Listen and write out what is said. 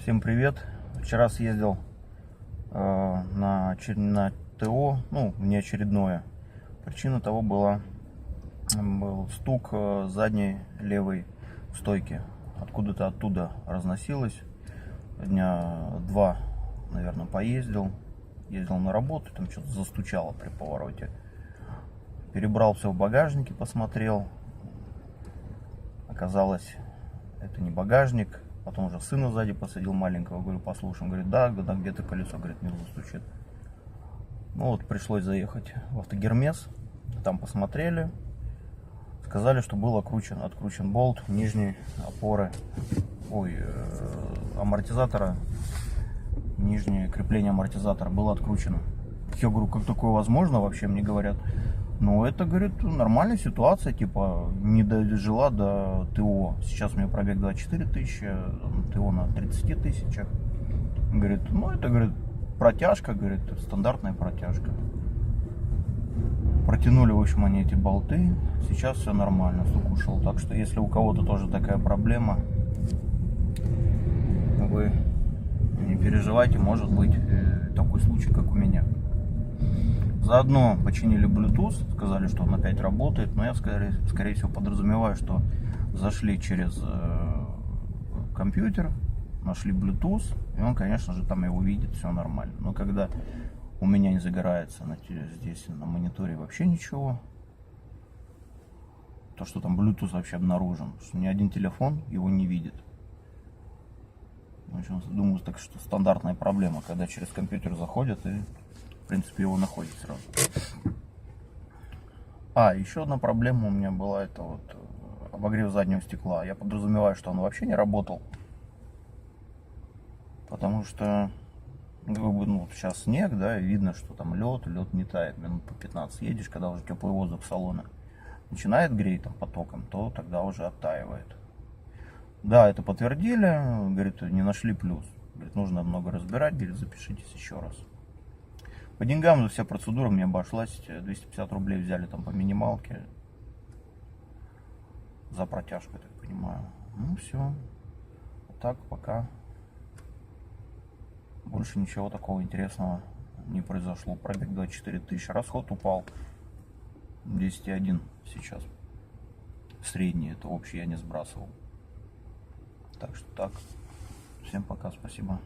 Всем привет! Вчера съездил на ТО, ну, неочередное. Причина того был стук задней левой стойки. Откуда-то оттуда разносилось. Дня два, наверное, поездил. Ездил на работу, там что-то застучало при повороте. Перебрался в багажнике, посмотрел. Оказалось, это не багажник. Потом уже сына сзади посадил маленького, говорю, послушай. Он говорит, да, где-то колесо, говорит, внизу стучит. Ну вот, пришлось заехать в Автогермес. Там посмотрели. Сказали, что был откручен болт нижней опоры, амортизатора. Нижнее крепление амортизатора было откручено. Я говорю, как такое возможно вообще? Мне говорят, ну это, говорит, нормальная ситуация, типа не дожила до ТО. Сейчас у меня пробег 24 тысячи, ТО на 30 тысячах. Говорит, ну это, говорит, протяжка, говорит, стандартная протяжка. Протянули, в общем, они эти болты. Сейчас все нормально, стук ушел. Так что, если у кого-то тоже такая проблема, вы не переживайте, может быть такой случай, как у меня. Заодно починили Bluetooth, сказали, что он опять работает, но я, скорее всего, подразумеваю, что зашли через компьютер, нашли Bluetooth, и он, конечно же, там его видит, все нормально. Но когда у меня не загорается здесь на мониторе вообще ничего, то, что там Bluetooth вообще обнаружен, что ни один телефон его не видит. В общем, думаю, так что стандартная проблема, когда через компьютер заходят и, в принципе, его находят сразу. Еще одна проблема у меня была, это вот обогрев заднего стекла. Я подразумеваю, что он вообще не работал, потому что сейчас снег, да, и видно, что там лед не тает, минут по 15 едешь, когда уже теплый воздух салона начинает греть там потоком, то тогда уже оттаивает. Да, это подтвердили, говорит, не нашли плюс. Говорит, нужно много разбирать, говорит, запишитесь еще раз. По деньгам за вся процедура мне обошлась 250 рублей взяли там по минималке. За протяжку, я так понимаю. Ну все. Вот так пока. Больше ничего такого интересного не произошло. Пробег 24 тысячи. Расход упал 10,1 сейчас. Средний, это общий я не сбрасывал. Так что так. Всем пока, спасибо.